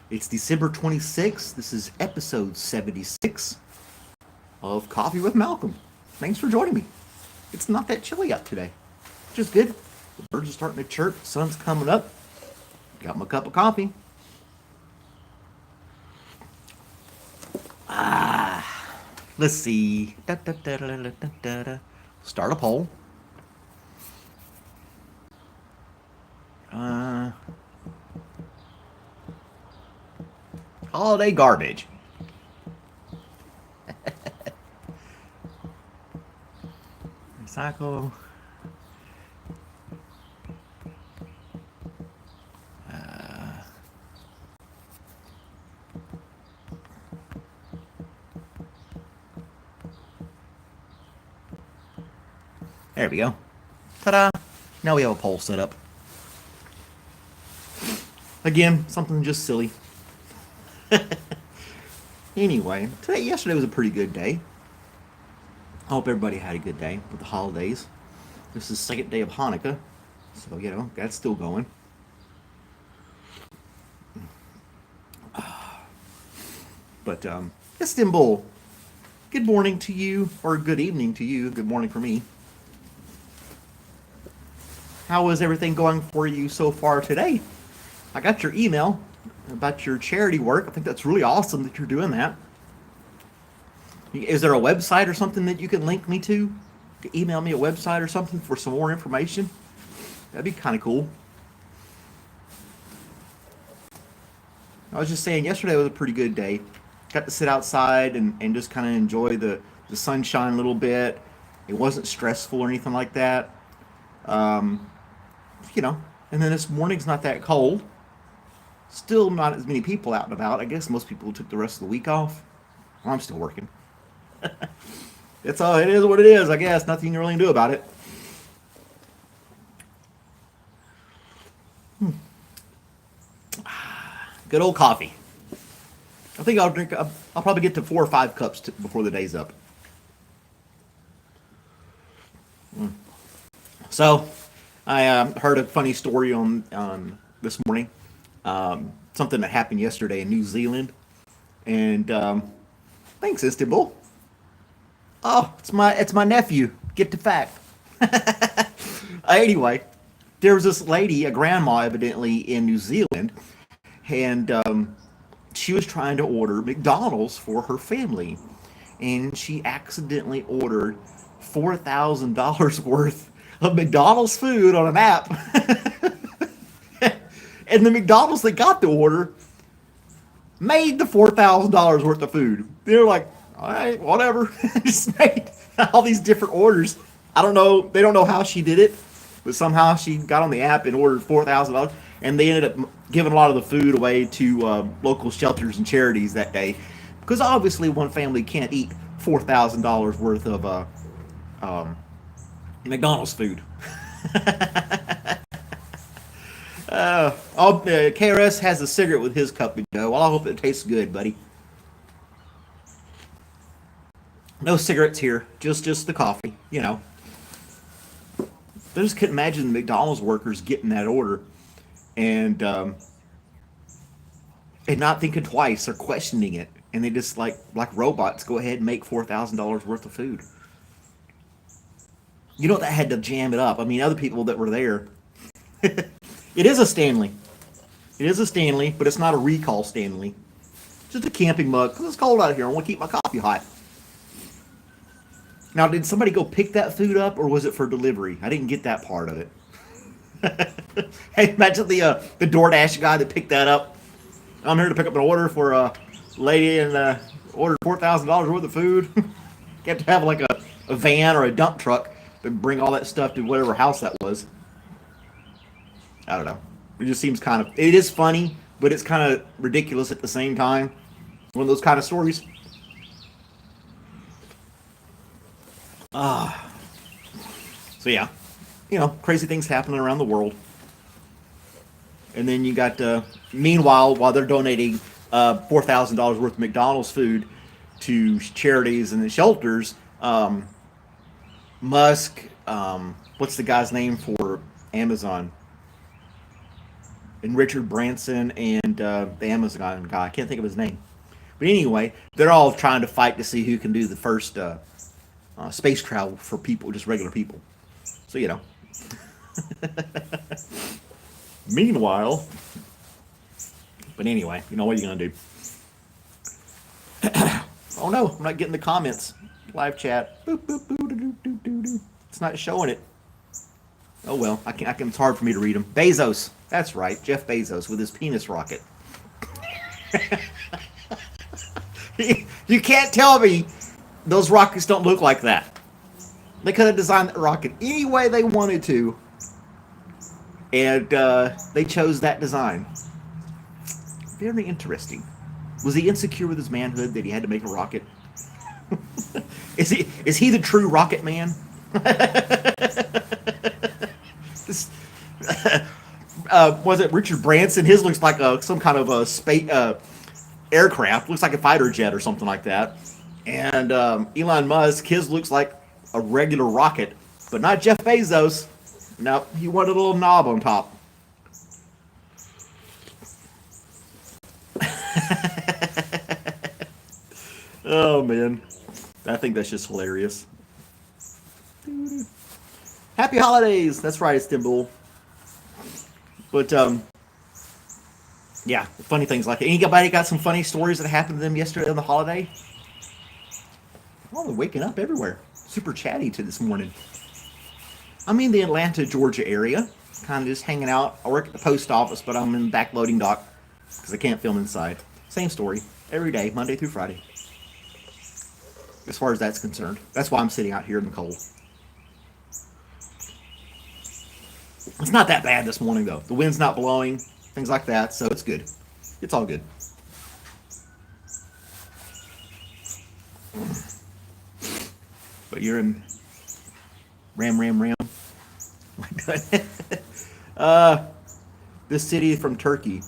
It's December 26th. This is episode 76 of Coffee with Malcolm. Thanks for joining me. It's not that chilly out today, which is good. The birds are starting to chirp, the sun's coming up. Got my cup of coffee. Let's see. Start a poll. Holiday garbage. Recycle. There we go. Ta-da! Now we have a poll set up. Again, something just silly. Anyway, yesterday was a pretty good day. I hope everybody had a good day with the holidays. This is the second day of Hanukkah, so that's still going. But Istanbul, good morning to you, or good evening to you. Good morning for me. How is everything going for you so far today? I got your email about your charity work. I think that's really awesome that you're doing that. Is there a website or something that you can link me to? Email me a website or something for some more information? That'd be kind of cool. I was just saying, yesterday was a pretty good day. Got to sit outside and just kind of enjoy the sunshine a little bit. It wasn't stressful or anything like that. And then this morning's not that cold. Still not as many people out and about. I guess most people took the rest of the week off. Well, I'm still working. It's all. It is what it is. I guess nothing you can really do about it. Good old coffee. I think I'll drink. I'll probably get to 4 or 5 cups before the day's up. So, I heard a funny story on this morning. Something that happened yesterday in New Zealand, and thanks, Istanbul. Oh, it's my nephew. Get the fact. Anyway, there was this lady, a grandma, evidently in New Zealand, and she was trying to order McDonald's for her family, and she accidentally ordered $4,000 worth of McDonald's food on an app. And the McDonald's that got the order made the $4,000 worth of food. They're like, all right, whatever. Just made all these different orders. I don't know. They don't know how she did it, but somehow she got on the app and ordered $4,000, and they ended up giving a lot of the food away to local shelters and charities that day, because obviously one family can't eat $4,000 worth of McDonald's food. KRS has a cigarette with his cup of Joe. Well, I hope it tastes good, buddy. No cigarettes here, just the coffee. I just couldn't imagine the McDonald's workers getting that order and not thinking twice or questioning it, and they just like robots go ahead and make $4,000 worth of food. That had to jam it up. I mean, other people that were there. It is a Stanley. It is a Stanley, but it's not a recall Stanley. Just a camping mug, because it's cold out here. I want to keep my coffee hot. Now, did somebody go pick that food up, or was it for delivery? I didn't get that part of it. Hey, imagine the DoorDash guy that picked that up. I'm here to pick up an order for a lady and ordered $4,000 worth of food. You have to have like a van or a dump truck to bring all that stuff to whatever house that was. I don't know. It just seems it is funny, but it's kind of ridiculous at the same time. One of those kind of stories. So yeah, crazy things happening around the world. And then you got, meanwhile, while they're donating $4,000 worth of McDonald's food to charities and the shelters, Musk, what's the guy's name for Amazon? and Richard Branson and the Amazon guy. I can't think of his name. But anyway, they're all trying to fight to see who can do the first space travel for people, just regular people. So, you know. Meanwhile, but anyway, you know what are you going to do? Oh no, I'm not getting the comments. Live chat. Boop, boop, boop, doo, doo, doo, doo. It's not showing it. Oh well, it's hard for me to read them. Bezos. That's right, Jeff Bezos with his penis rocket. You can't tell me those rockets don't look like that. They could have designed that rocket any way they wanted to, and they chose that design. Very interesting. Was he insecure with his manhood that he had to make a rocket? Is he the true rocket man? Was it Richard Branson? His looks like some kind of a space aircraft. Looks like a fighter jet or something like that. And Elon Musk, his looks like a regular rocket, but not Jeff Bezos. No, he wanted a little knob on top. Oh man, I think that's just hilarious. Happy holidays. That's right, Istanbul. But yeah, funny things like that. Anybody got some funny stories that happened to them yesterday on the holiday? Oh, they're waking up everywhere. Super chatty to this morning. I'm in the Atlanta, Georgia area, kind of just hanging out. I work at the post office, but I'm in the back loading dock because I can't film inside. Same story every day, Monday through Friday. As far as that's concerned. That's why I'm sitting out here in the cold. It's not that bad this morning, though. The wind's not blowing, things like that, so it's good. It's all good. But you're in Ram. My God. This city from Turkey.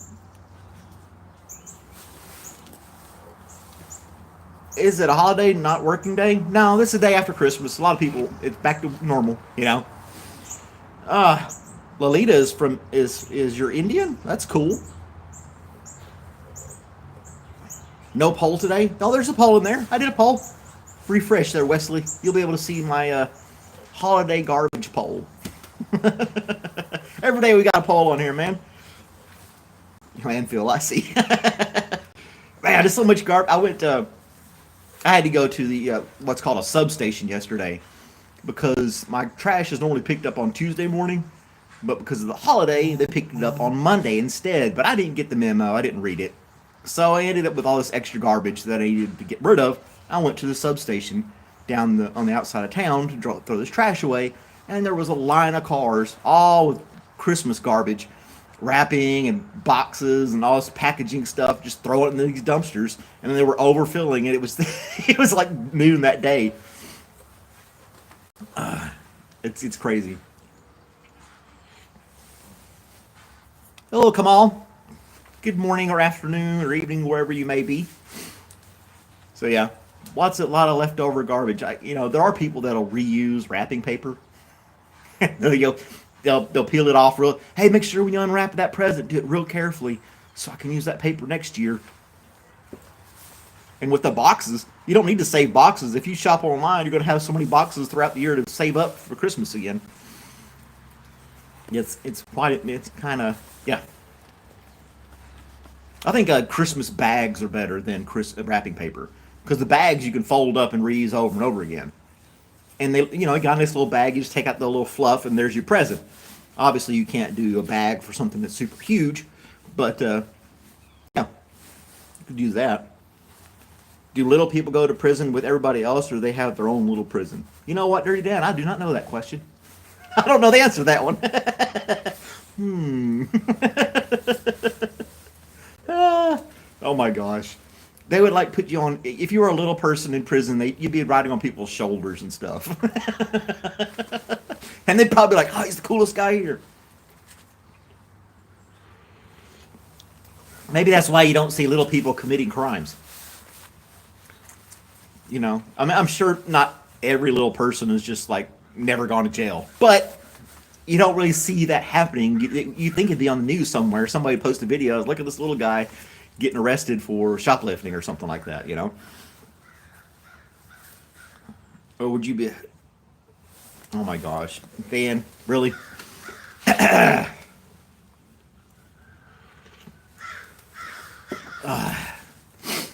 Is it a holiday, not working day? No, this is the day after Christmas. A lot of people, it's back to normal, you know. Lolita is your Indian? That's cool. No poll today? No, there's a poll in there. I did a poll. Refresh there, Wesley. You'll be able to see my holiday garbage poll. Every day we got a poll on here, man. Landfill, I see. Man, there's so much garbage. I had to go to the what's called a substation yesterday because my trash is normally picked up on Tuesday morning, but because of the holiday, they picked it up on Monday instead. But I didn't get the memo. I didn't read it. So I ended up with all this extra garbage that I needed to get rid of. I went to the substation down on the outside of town to throw this trash away, and there was a line of cars, all with Christmas garbage, wrapping and boxes and all this packaging stuff, just throw it in these dumpsters, and then they were overfilling it. It was it was like noon that day. It's crazy. Hello, Kamal. Good morning or afternoon or evening, wherever you may be. So yeah, a lot of leftover garbage. There are people that'll reuse wrapping paper. They'll peel it off real. Hey, make sure when you unwrap that present, do it real carefully so I can use that paper next year. And with the boxes, you don't need to save boxes. If you shop online, you're going to have so many boxes throughout the year to save up for Christmas again. It's kind of, yeah. I think Christmas bags are better than wrapping paper because the bags you can fold up and reuse over and over again. And they, got a nice little bag. You just take out the little fluff, and there's your present. Obviously, you can't do a bag for something that's super huge, but yeah, you could do that. Do little people go to prison with everybody else, or they have their own little prison? You know what, Dirty Dan? I do not know that question. I don't know the answer to that one. Oh my gosh. They would put you on, if you were a little person in prison, you'd be riding on people's shoulders and stuff. And they'd probably be like, oh, he's the coolest guy here. Maybe that's why you don't see little people committing crimes. I'm sure not every little person is just never gone to jail. But, you don't really see that happening. You think it'd be on the news somewhere. Somebody post a video. Look at this little guy getting arrested for shoplifting or something like that. Or would you be? Oh my gosh, Dan, really?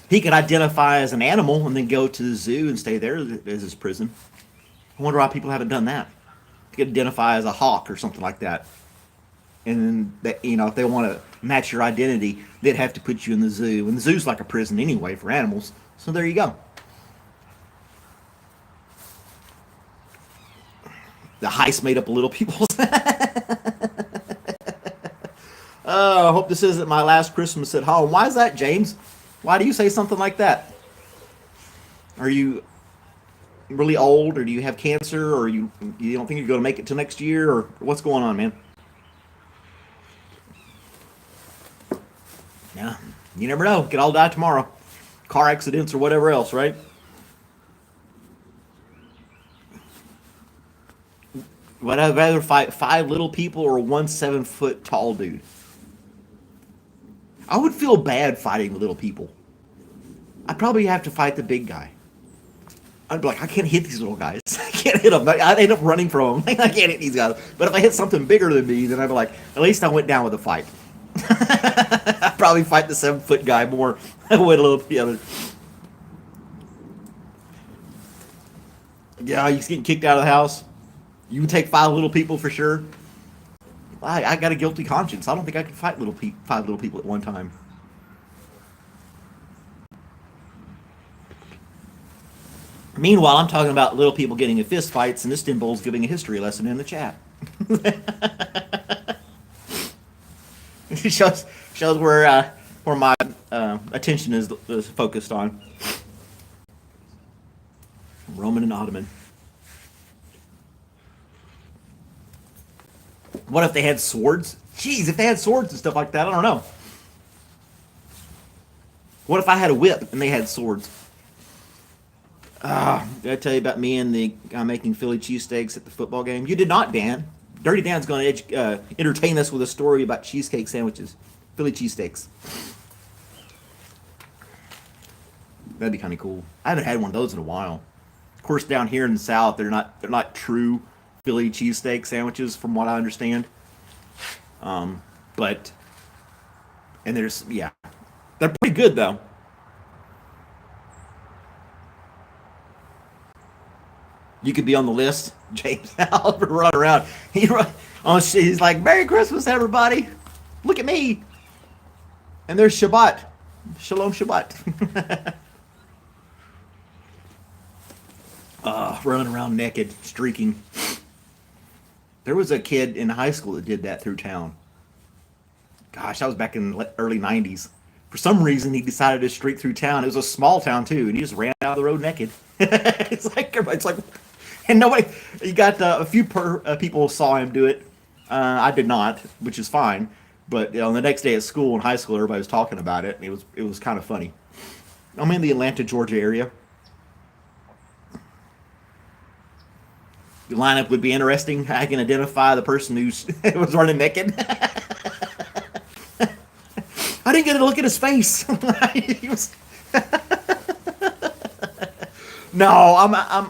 He could identify as an animal and then go to the zoo and stay there as his prison. I wonder why people haven't done that. He could identify as a hawk or something like that. And that, if they want to match your identity, they'd have to put you in the zoo. And the zoo's like a prison anyway for animals. So there you go. The heist made up of little people. Oh, I hope this isn't my last Christmas at home. Why is that, James? Why do you say something like that? Are you really old, or do you have cancer, or you don't think you're going to make it till next year, or what's going on, man? Yeah, you never know. Could all die tomorrow. Car accidents or whatever else, right? Would I rather fight 5 little people or one 7-foot tall dude? I would feel bad fighting little people. I'd probably have to fight the big guy. I'd be like, I can't hit these little guys. I can't hit them. I'd end up running from them. I can't hit these guys. But if I hit something bigger than me, then I'd be like, at least I went down with a fight. I'd probably fight the 7-foot guy more than I would a little the other. Yeah, you getting kicked out of the house. You would take 5 little people for sure. I got a guilty conscience. I don't think I could fight 5 little people at one time. Meanwhile, I'm talking about little people getting in fist fights, and this Dimbol's giving a history lesson in the chat. It shows where my attention is focused on. Roman and Ottoman. What if they had swords? Jeez, if they had swords and stuff like that, I don't know. What if I had a whip and they had swords? Did I tell you about me and the guy making Philly cheesesteaks at the football game? You did not, Dan. Dirty Dan's going to entertain us with a story about cheesecake sandwiches. Philly cheesesteaks. That'd be kind of cool. I haven't had one of those in a while. Of course, down here in the South, they're not true Philly cheesesteak sandwiches, from what I understand. But they're pretty good though. You could be on the list, James Oliver, run around. He's like, "Merry Christmas, everybody! Look at me!" And there's Shabbat, Shalom Shabbat. Running around naked, streaking. There was a kid in high school that did that through town. Gosh, that was back in the early 90s. For some reason, he decided to streak through town. It was a small town, too, and he just ran out of the road naked. It's like, everybody's like, and nobody, he got a few people saw him do it. I did not, which is fine. But the next day at school in high school, everybody was talking about it, and it was kind of funny. I'm in the Atlanta, Georgia area. The lineup would be interesting. I can identify the person who was running naked. I didn't get a look at his face. He was. No,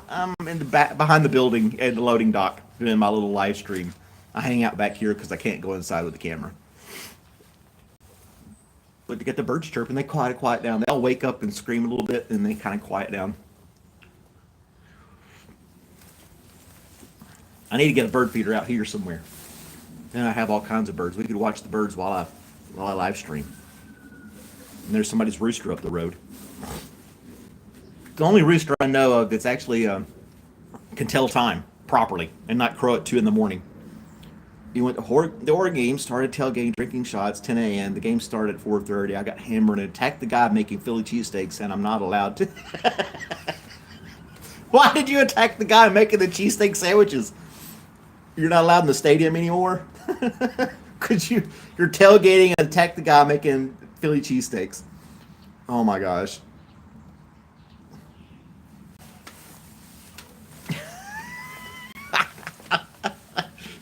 I'm in the back behind the building at the loading dock doing my little live stream. I hang out back here because I can't go inside with the camera. But to get the birds chirping, they quiet down. They'll wake up and scream a little bit, and they kind of quiet down. I need to get a bird feeder out here somewhere. Then I have all kinds of birds. We could watch the birds while I live stream. And there's somebody's rooster up the road. The only rooster I know of that's actually can tell time properly and not crow at 2 in the morning. He went to the Oregon game, started tailgating, drinking shots, 10 a.m. The game started at 4:30. I got hammered and attacked the guy making Philly cheesesteaks, and I'm not allowed to. Why did you attack the guy making the cheesesteak sandwiches? You're not allowed in the stadium anymore? Because you're tailgating and attack the guy making Philly cheesesteaks. Oh my gosh.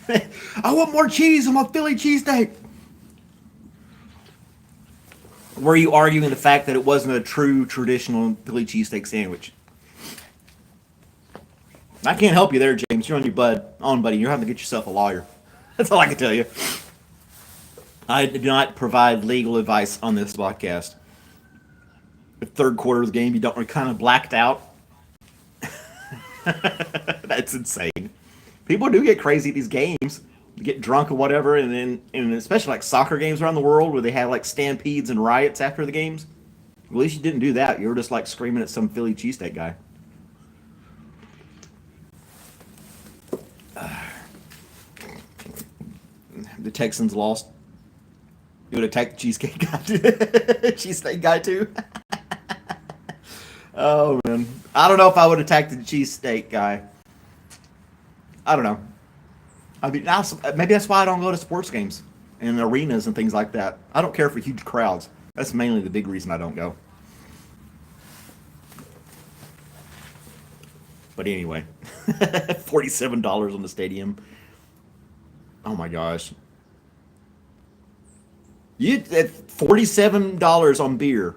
I want more cheese on my Philly cheesesteak. Were you arguing the fact that it wasn't a true traditional Philly cheesesteak sandwich? I can't help you there, James. You're on your buddy. You're having to get yourself a lawyer. That's all I can tell you. I do not provide legal advice on this podcast. The third quarter of the game, you don't are kind of blacked out. That's insane. People do get crazy at these games, get drunk or whatever, and especially like soccer games around the world where they have like stampedes and riots after the games. At least you didn't do that. You were just like screaming at some Philly cheesesteak guy. The Texans lost. You would attack the cheesecake guy, cheesesteak guy too. Oh man, I don't know if I would attack the cheesesteak guy. I don't know. I mean, now maybe that's why I don't go to sports games and arenas and things like that. I don't care for huge crowds. That's mainly the big reason I don't go. But anyway, $47 on the stadium. Oh my gosh. You at $47 on beer.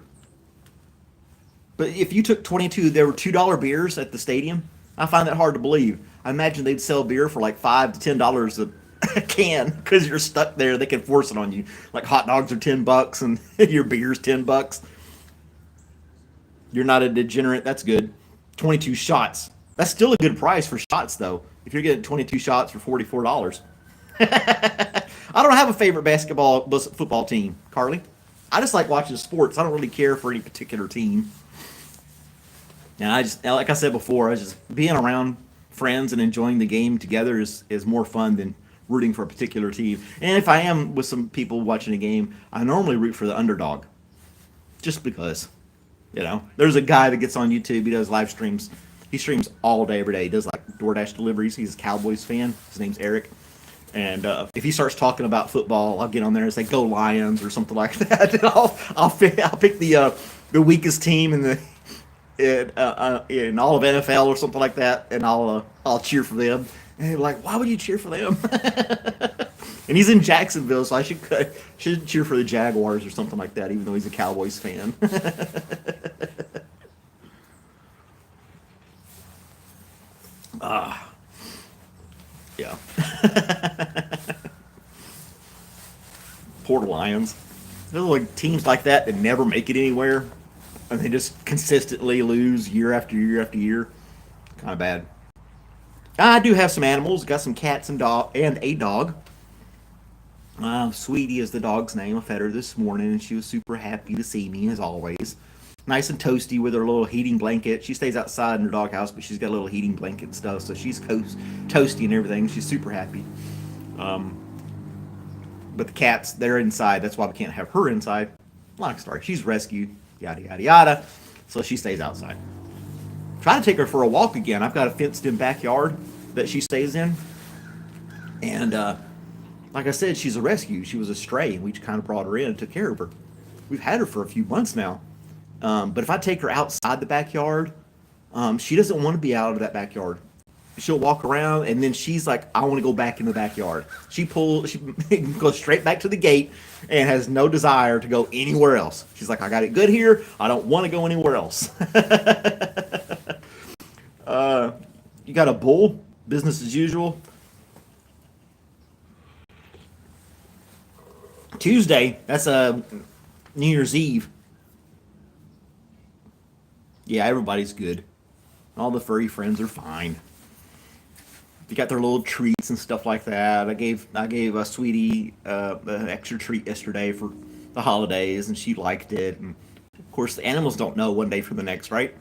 But if you took 22, there were $2 beers at the stadium. I find that hard to believe. I imagine they'd sell beer for like $5 to $10 a can because you're stuck there. They can force it on you. Like hot dogs are $10 and your beer's $10. You're not a degenerate. That's good. 22 shots. That's still a good price for shots though. If you're getting 22 shots for $44. I don't have a favorite football team, Carly. I just like watching sports. I don't really care for any particular team. And like I said before, I just being around friends and enjoying the game together is more fun than rooting for a particular team. And if I am with some people watching a game, I normally root for the underdog. Just because, there's a guy that gets on YouTube. He does live streams. He streams all day, every day. He does like DoorDash deliveries. He's a Cowboys fan. His name's Eric. And if he starts talking about football, I'll get on there and say, "Go Lions" or something like that. And I'll pick the weakest team in all of NFL or something like that, and I'll cheer for them. And they're like, "Why would you cheer for them?" And he's in Jacksonville, so I should cheer for the Jaguars or something like that, even though he's a Cowboys fan. Yeah. Poor Lions. There's like teams like that never make it anywhere, and they just consistently lose year after year after year. Kind of bad. I do have some animals. Got some cats and a dog. Sweetie is the dog's name. I fed her this morning, and she was super happy to see me as always. Nice and toasty with her little heating blanket. She stays outside in her doghouse, but she's got a little heating blanket and stuff, so she's toasty and everything. She's super happy. But the cats, they're inside. That's why we can't have her inside. Long story. She's rescued. Yada, yada, yada. So she stays outside. Trying to take her for a walk again. I've got a fenced-in backyard that she stays in. And like I said, she's a rescue. She was a stray, and we just kind of brought her in and took care of her. We've had her for a few months now. But if I take her outside the backyard, she doesn't want to be out of that backyard. She'll walk around, and then she's like, "I want to go back in the backyard." She goes straight back to the gate and has no desire to go anywhere else. She's like, "I got it good here. I don't want to go anywhere else." You got a bull? Business as usual. Tuesday, that's a New Year's Eve. Yeah, everybody's good. All the furry friends are fine. They got their little treats and stuff like that. I gave a Sweetie an extra treat yesterday for the holidays, and she liked it. And of course, the animals don't know one day from the next, right?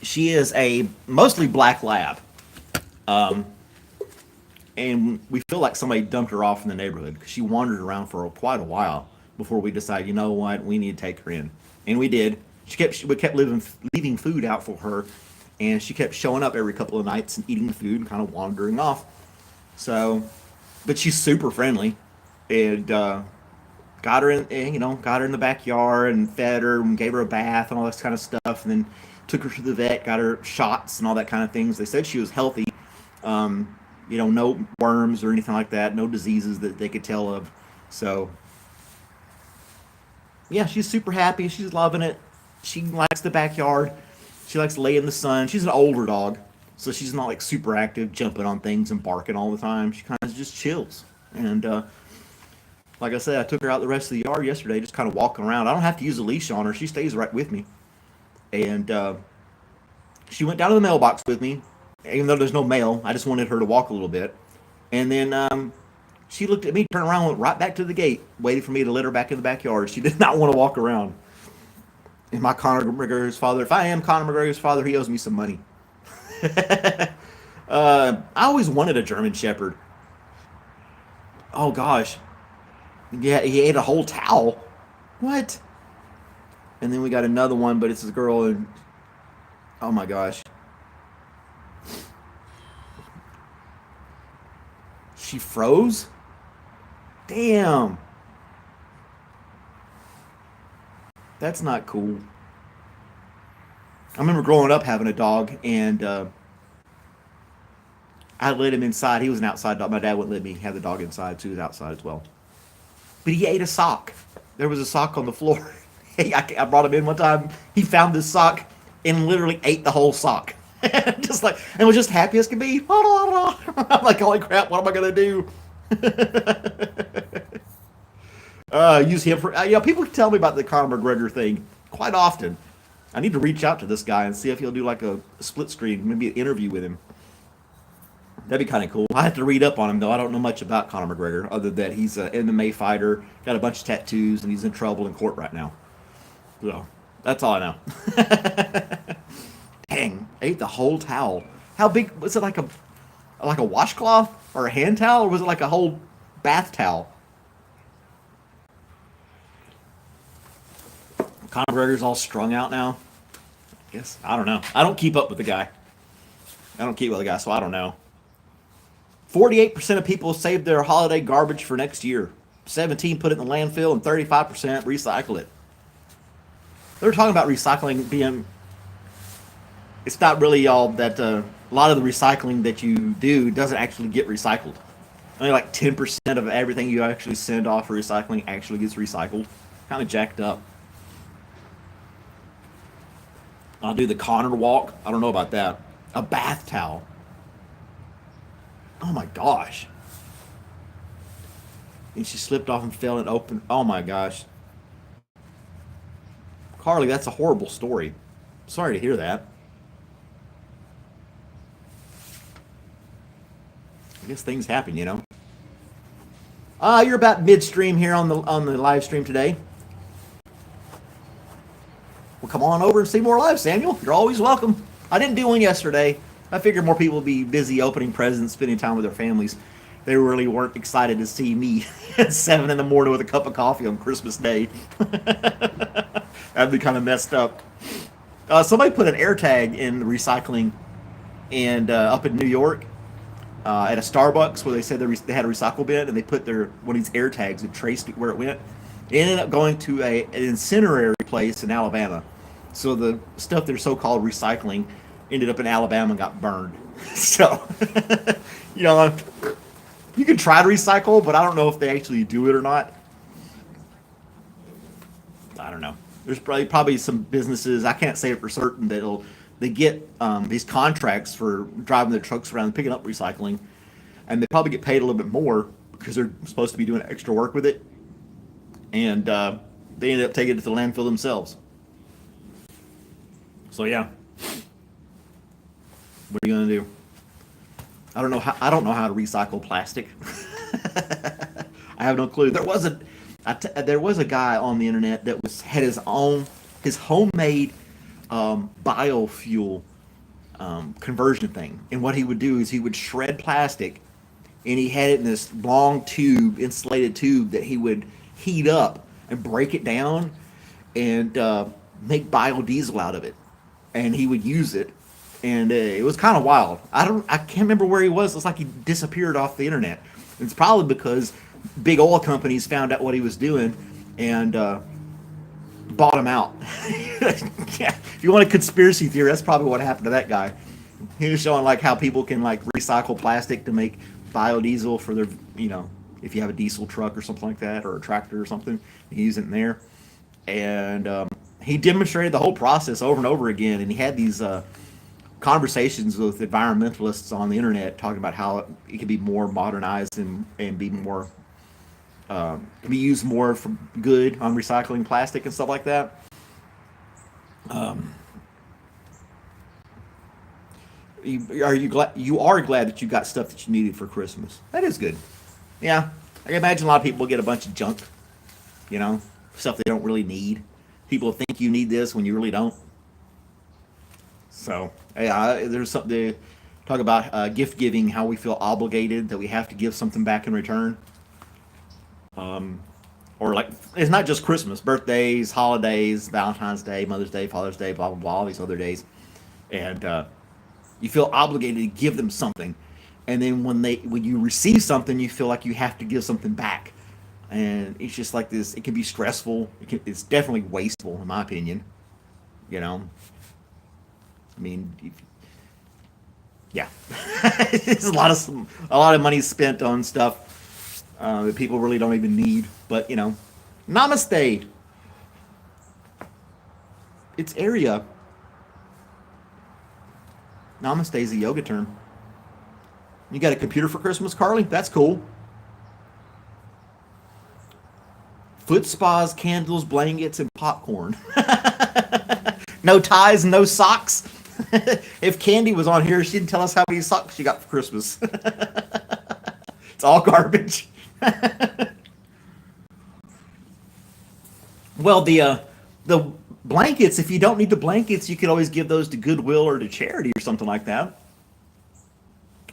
She is a mostly black lab, and we feel like somebody dumped her off in the neighborhood because she wandered around for quite a while before we decided, you know what, we need to take her in, and we did. We kept leaving food out for her, and she kept showing up every couple of nights and eating the food and kind of wandering off. So, but she's super friendly, and got her in the backyard and fed her and gave her a bath and all this kind of stuff, and then took her to the vet, got her shots and all that kind of things. They said she was healthy. No worms or anything like that, no diseases that they could tell of. So yeah, she's super happy. She's loving it. She likes the backyard. She likes to lay in the sun. She's an older dog, so she's not like super active, jumping on things and barking all the time. She kind of just chills. And like I said, I took her out the rest of the yard yesterday, just kind of walking around. I don't have to use a leash on her. She stays right with me. And she went down to the mailbox with me, even though there's no mail. I just wanted her to walk a little bit. And then she looked at me, turned around, went right back to the gate, waited for me to let her back in the backyard. She did not want to walk around. And my Conor McGregor's father, if I am Conor McGregor's father, he owes me some money. I always wanted a German Shepherd. Oh gosh. Yeah, he ate a whole towel. What? And then we got another one, but it's a girl, and oh my gosh. She froze? Damn. That's not cool. I remember growing up having a dog, and I let him inside. He was an outside dog. My dad wouldn't let me have the dog inside, so he was outside as well. But he ate a sock. There was a sock on the floor. I brought him in one time. He found this sock and literally ate the whole sock. Just like, and was just happy as could be. I'm like, holy crap, what am I gonna do? Use him for. People tell me about the Conor McGregor thing quite often. I need to reach out to this guy and see if he'll do like a split screen, maybe an interview with him. That'd be kind of cool. I have to read up on him though. I don't know much about Conor McGregor other than he's an MMA fighter, got a bunch of tattoos, and he's in trouble in court right now. So that's all I know. Dang, ate the whole towel. How big was it? Like a washcloth or a hand towel, or was it like a whole bath towel? Conor McGregor's all strung out now. I guess I don't know. I don't keep up with the guy. So I don't know. 48% of people saved their holiday garbage for next year. 17 put it in the landfill, and 35% recycle it. They're talking about recycling being. It's not really all that. A lot of the recycling that you do doesn't actually get recycled. Only like 10% of everything you actually send off for recycling actually gets recycled. Kind of jacked up. I'll do the Conor walk. I don't know about that. A bath towel. Oh my gosh. And she slipped off and fell and opened. Oh my gosh. Carly, that's a horrible story. Sorry to hear that. I guess things happen, You're about midstream here on the live stream today. Well, come on over and see more live, Samuel. You're always welcome. I didn't do one yesterday. I figured more people would be busy opening presents, spending time with their families. They really weren't excited to see me at 7 in the morning with a cup of coffee on Christmas Day. That'd be kind of messed up. Somebody put an air tag in recycling and up in New York at a Starbucks where they said they had a recycle bin, and they put one of these air tags and traced where it went. It ended up going to an incinerary place in Alabama. So the stuff they're so-called recycling ended up in Alabama and got burned. So, you can try to recycle, but I don't know if they actually do it or not. I don't know. There's probably some businesses, I can't say it for certain, that they get these contracts for driving their trucks around and picking up recycling, and they probably get paid a little bit more because they're supposed to be doing extra work with it, and they ended up taking it to the landfill themselves. So yeah, what are you gonna do? I don't know how to recycle plastic. I have no clue. There was a guy on the internet that had his homemade biofuel conversion thing, and what he would do is he would shred plastic, and he had it in this long insulated tube that he would heat up and break it down and make biodiesel out of it, and he would use it. And it was kind of wild. I can't remember where he was. It's like he disappeared off the internet. It's probably because big oil companies found out what he was doing and bought him out. Yeah. If you want a conspiracy theory, that's probably what happened to that guy. He was showing like how people can like recycle plastic to make biodiesel for their, if you have a diesel truck or something like that, or a tractor or something, you use it in there. And he demonstrated the whole process over and over again. And he had these conversations with environmentalists on the internet talking about how it could be more modernized and be more can be used more for good on recycling plastic and stuff like that. Are you glad you are glad that you got stuff that you needed for Christmas? That is good. Yeah, I can imagine a lot of people get a bunch of junk, you know, stuff they don't really need. People think you need this when you really don't. So, yeah, there's something to talk about gift giving, how we feel obligated that we have to give something back in return. Or like, it's not just Christmas, birthdays, holidays, Valentine's Day, Mother's Day, Father's Day, blah, blah, blah, all these other days. And you feel obligated to give them something. And then when you receive something, you feel like you have to give something back. And it's just like this. It can be stressful. It's definitely wasteful, in my opinion. You know, I mean, yeah, it's a lot of money spent on stuff that people really don't even need. But you know, namaste. It's area. Namaste is a yoga term. You got a computer for Christmas, Carly? That's cool. Foot spas, candles, blankets, and popcorn. No ties, no socks. If Candy was on here, she'd tell us how many socks she got for Christmas. It's all garbage. Well, the blankets, if you don't need the blankets, you could always give those to Goodwill or to charity or something like that.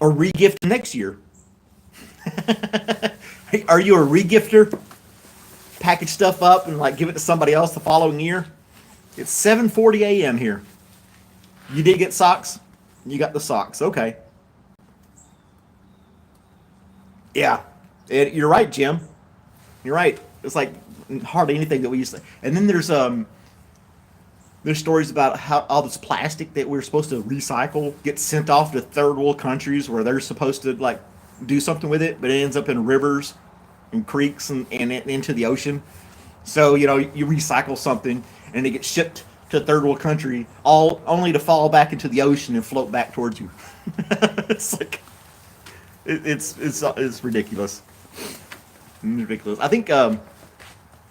Or re-gift next year. Are you a re-gifter? Package stuff up and like give it to somebody else the following year? It's 7:40 a.m. here. You did get socks? You got the socks. Okay. Yeah. You're right, Jim. You're right. It's like hardly anything that we used to. And then there's stories about how all this plastic that we're supposed to recycle gets sent off to third world countries where they're supposed to like do something with it, but it ends up in rivers and creeks and into the ocean. So, you know, you recycle something and it gets shipped to a third world country, all only to fall back into the ocean and float back towards you. It's like it's ridiculous. It's ridiculous. I think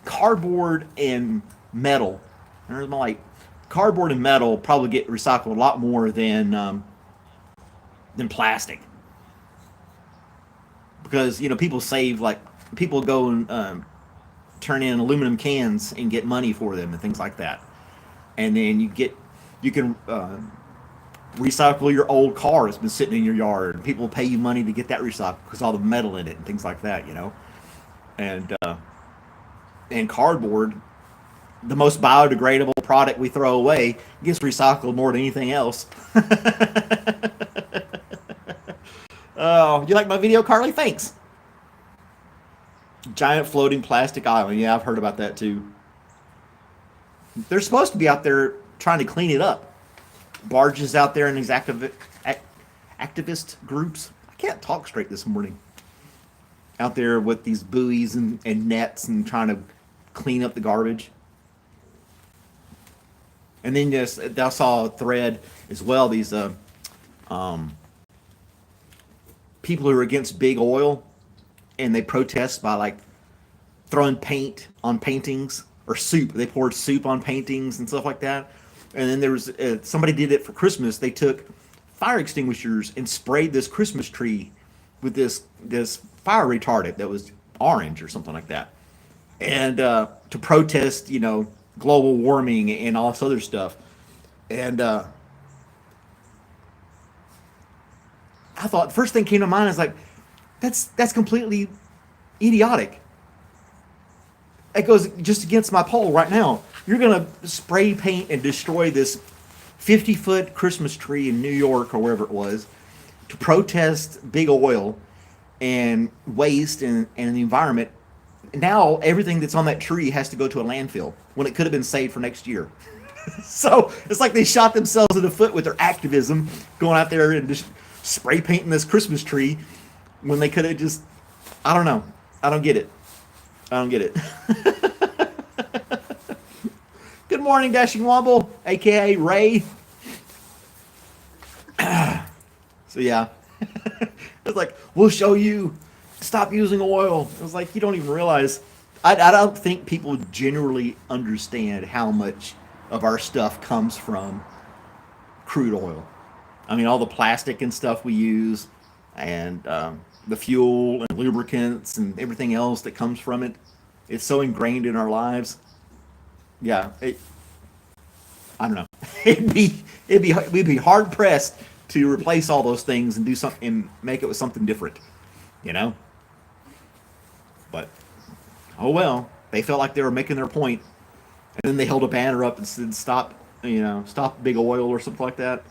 cardboard and metal. There's my light. Cardboard and metal probably get recycled a lot more than plastic, because you know people save, like people go and turn in aluminum cans and get money for them and things like that, and then you can recycle your old car that's been sitting in your yard, and people pay you money to get that recycled because all the metal in it and things like that, you know, and cardboard, the most biodegradable product we throw away, gets recycled more than anything else. Oh, you like my video, Carly? Thanks. Giant floating plastic island. Yeah, I've heard about that too. They're supposed to be out there trying to clean it up. Barges out there in these activist groups. I can't talk straight this morning. Out there with these buoys and nets and trying to clean up the garbage. And then I saw a thread as well. These people who are against big oil, and they protest by like throwing paint on paintings or soup. They poured soup on paintings and stuff like that. And then there was somebody did it for Christmas. They took fire extinguishers and sprayed this Christmas tree with this fire retardant that was orange or something like that, and to protest, you know, global warming and all this other stuff. And I thought the first thing came to mind is like, that's completely idiotic. It goes just against my poll right now. You're gonna spray paint and destroy this 50-foot Christmas tree in New York or wherever it was to protest big oil and waste and the environment. Now everything that's on that tree has to go to a landfill when it could have been saved for next year. So it's like they shot themselves in the foot with their activism, going out there and just spray painting this Christmas tree when they could have just, I don't know. I don't get it. I don't get it. Good morning, Dashing Womble, aka Ray. So yeah, it's like, we'll show you. Stop using oil. It was like, you don't even realize. I don't think people generally understand how much of our stuff comes from crude oil. I mean, all the plastic and stuff we use, and the fuel and lubricants and everything else that comes from it. It's so ingrained in our lives. Yeah, I don't know. We'd be hard pressed to replace all those things and do something and make it with something different, you know. But oh well, they felt like they were making their point, and then they held a banner up and said, "Stop, stop big oil" or something like that.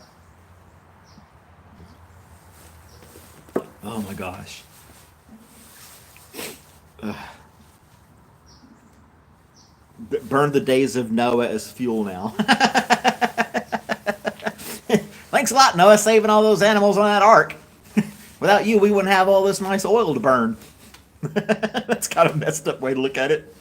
Oh my gosh. Ugh. Burn the days of Noah as fuel now. Thanks a lot, Noah, saving all those animals on that ark. Without you, we wouldn't have all this nice oil to burn. That's kind of a messed up way to look at it.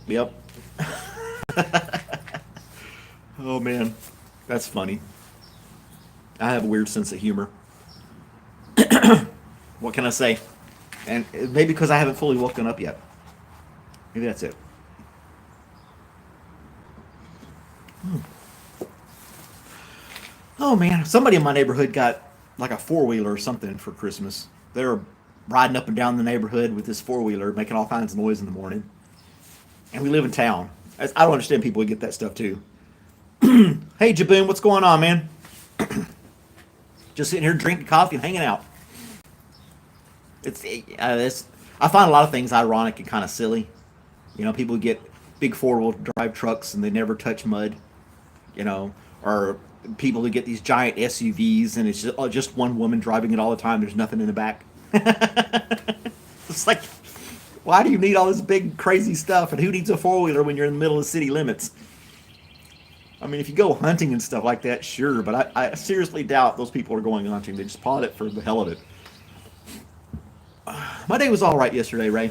Yep. Oh man, that's funny. I have a weird sense of humor. What can I say? And maybe because I haven't fully woken up yet. Maybe that's it. Oh man, somebody in my neighborhood got like a four-wheeler or something for Christmas. They were riding up and down the neighborhood with this four-wheeler, making all kinds of noise in the morning. And we live in town. I don't understand people who get that stuff too. Hey Jaboon, what's going on, man? Just sitting here drinking coffee and hanging out. It's I find a lot of things ironic and kind of silly. You know, people get big four-wheel drive trucks and they never touch mud. You know, or people who get these giant SUVs and it's just one woman driving it all the time. There's nothing in the back. It's like, why do you need all this big crazy stuff? And who needs a four-wheeler when you're in the middle of city limits? I mean, if you go hunting and stuff like that, sure. But I seriously doubt those people are going hunting. They just bought it for the hell of it. My day was all right yesterday, Ray.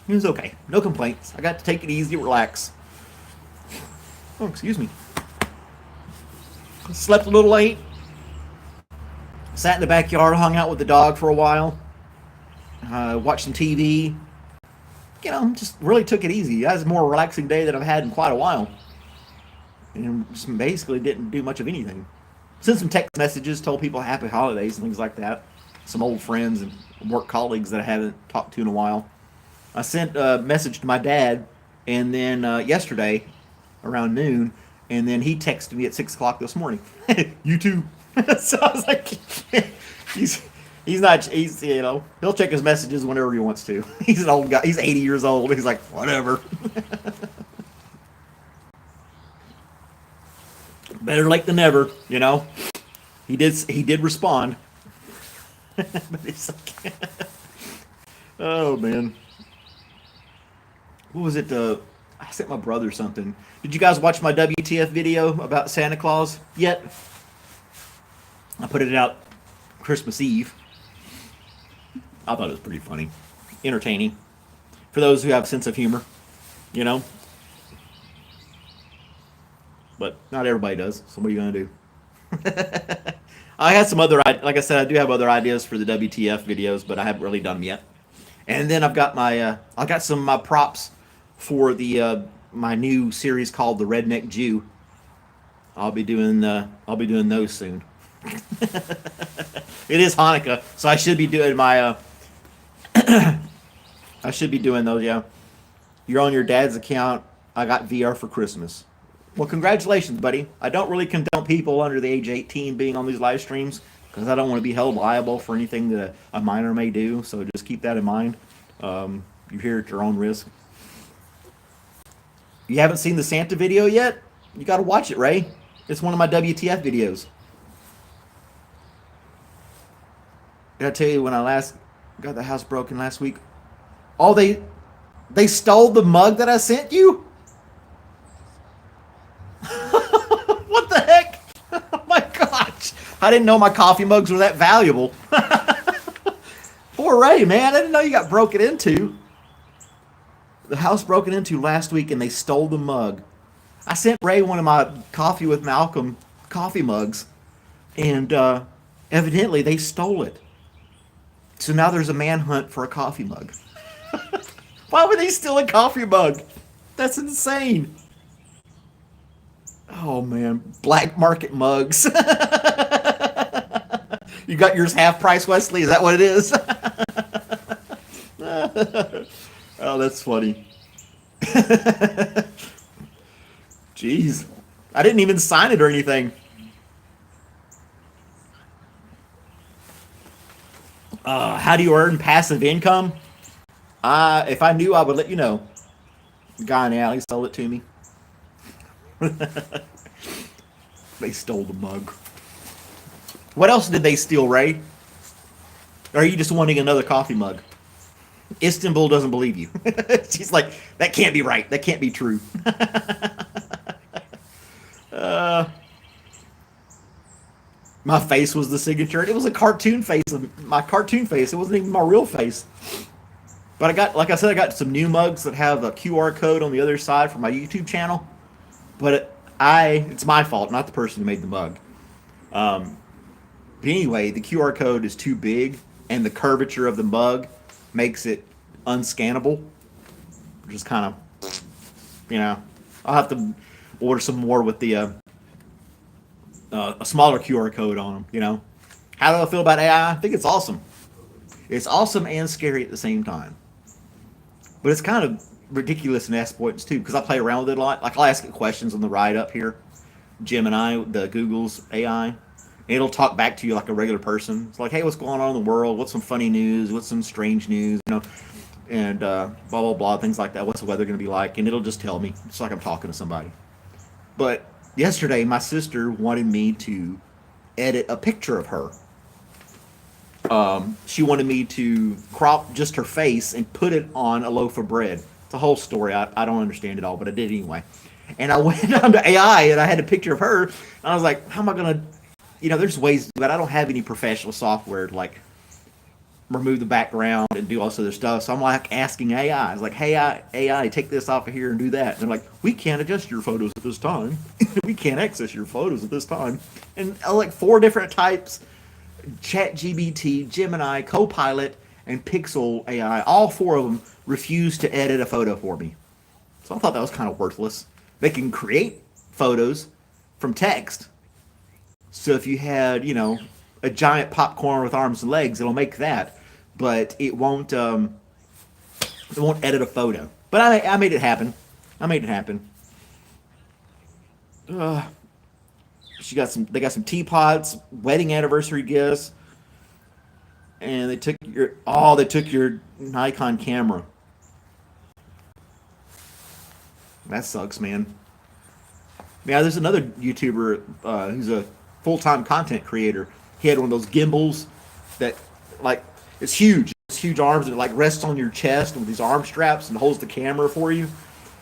It was okay. No complaints. I got to take it easy, relax. Oh, excuse me. Slept a little late. Sat in the backyard, hung out with the dog for a while. Watched some TV. You know, just really took it easy. That was a more relaxing day than I've had in quite a while. And just basically didn't do much of anything. Sent some text messages, told people happy holidays and things like that. Some old friends and work colleagues that I haven't talked to in a while. I sent a message to my dad, and then yesterday around noon, and then he texted me at 6 o'clock this morning. You too. So I was like, he's he'll check his messages whenever he wants to. He's an old guy. He's 80 years old. He's like, whatever. Better late than never, you know. He did respond. But it's like, oh man. What was it? I sent my brother something. Did you guys watch my WTF video about Santa Claus yet? I put it out Christmas Eve. I thought it was pretty funny. Entertaining. For those who have a sense of humor, you know. But not everybody does. So what are you going to do? I had some other, like I said, I do have other ideas for the WTF videos, but I haven't really done them yet. And then I've got I got some of my props for the my new series called The Redneck Jew. I'll be doing those soon. It is Hanukkah, so I should be doing my I should be doing those. Yeah, you're on your dad's account. I got VR for Christmas. Well, congratulations, buddy. I don't really condone people under the age 18 being on these live streams because I don't want to be held liable for anything that a minor may do. So just keep that in mind. You're here at your own risk. You haven't seen the Santa video yet? You got to watch it, Ray. It's one of my WTF videos. Did I tell you when I last got the house broken last week? Oh, they stole the mug that I sent you? What the heck? Oh my gosh. I didn't know my coffee mugs were that valuable. Poor Ray, man. I didn't know you got broken into. The house broken into last week and they stole the mug. I sent Ray one of my Coffee with Malcolm coffee mugs, and evidently they stole it. So now there's a manhunt for a coffee mug. Why would they steal a coffee mug? That's insane. Oh man, black market mugs. You got yours half price, Wesley? Is that what it is? Oh, that's funny. Jeez. I didn't even sign it or anything. How do you earn passive income? If I knew, I would let you know. The guy in the alley sold it to me. They stole the mug. What else did they steal, Ray? Or are you just wanting another coffee mug? Istanbul doesn't believe you. She's like, that can't be right. That can't be true. uh, my face was the signature. It was a cartoon face. My cartoon face. It wasn't even my real face. But I got, like I said, I got some new mugs that have a QR code on the other side for my YouTube channel. But it's my fault, not the person who made the mug. But anyway, the QR code is too big, and the curvature of the mug makes it unscannable. Which is kind of, I'll have to order some more with the a smaller QR code on them. How do I feel about AI? I think it's awesome. It's awesome and scary at the same time. But it's kind of ridiculous in points too, because I play around with it a lot. Like I'll ask it questions on the ride up here, Gemini, the Google's AI, and it'll talk back to you like a regular person. It's like, hey, what's going on in the world? What's some funny news? What's some strange news? And blah blah blah, things like that. What's the weather going to be like? And it'll just tell me. It's like I'm talking to somebody. But yesterday, my sister wanted me to edit a picture of her. She wanted me to crop just her face and put it on a loaf of bread. It's a whole story. I don't understand it all, but I did anyway. And I went on to AI and I had a picture of her. And I was like, how am I going to, there's ways, but I don't have any professional software to like remove the background and do all this other stuff. So I'm like asking AI. I was like, hey, AI, take this off of here and do that. And they're like, we can't adjust your photos at this time. We can't access your photos at this time. And like 4 different types. ChatGPT, Gemini, Copilot, and Pixel AI, all 4 of them refused to edit a photo for me. So I thought that was kind of worthless. They can create photos from text. So if you had, a giant popcorn with arms and legs, it'll make that. But it won't edit a photo. But I made it happen. They got some teapots, wedding anniversary gifts, and they took your Nikon camera. That sucks, man. Yeah, there's another YouTuber who's a full-time content creator. He had one of those gimbals that, like, it's huge. It's huge arms that like rests on your chest with these arm straps and holds the camera for you.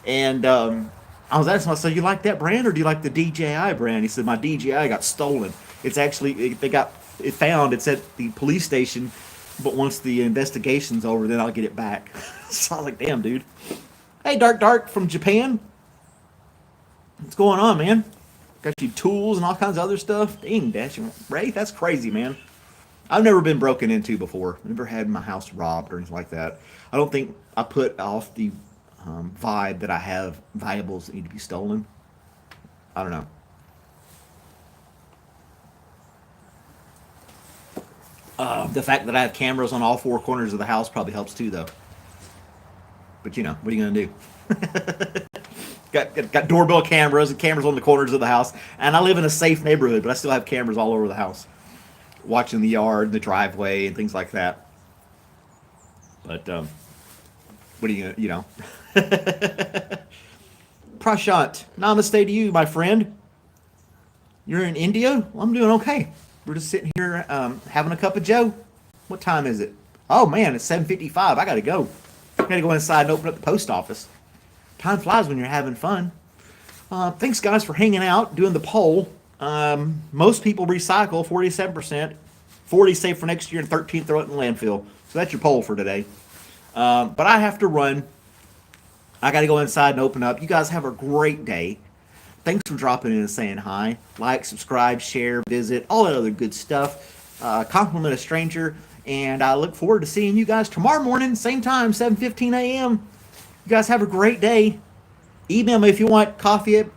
And I was asking myself, you like that brand or do you like the DJI brand? He said, my DJI got stolen. It's actually, it's at the police station, but once the investigation's over, then I'll get it back. So I was like, damn, dude. Hey, Dark from Japan. What's going on, man? Got you tools and all kinds of other stuff. Dang, dashing Ray, that's crazy, man. I've never been broken into before. Never had my house robbed or anything like that. I don't think I put off the vibe that I have valuables that need to be stolen. I don't know. The fact that I have cameras on all 4 corners of the house probably helps too, though. But what are you gonna do? got doorbell cameras and cameras on the corners of the house, and I live in a safe neighborhood, but I still have cameras all over the house, watching the yard, the driveway, and things like that. But what are you Prashant, namaste to you, my friend. You're in India? Well, I'm doing okay. We're just sitting here having a cup of joe. What time is it? Oh man, it's 7:55. I gotta go. I gotta go inside and open up the post office. Time flies when you're having fun. Thanks guys for hanging out, doing the poll. Most people recycle 47%, 40 save for next year, and 13 throw it in the landfill. So that's your poll for today. But I have to run. I got to go inside and open up. You guys have a great day. Thanks for dropping in and saying hi. Like, subscribe, share, visit, all that other good stuff. Compliment a stranger. And I look forward to seeing you guys tomorrow morning, same time, 7:15 a.m. You guys have a great day. Email me if you want coffee at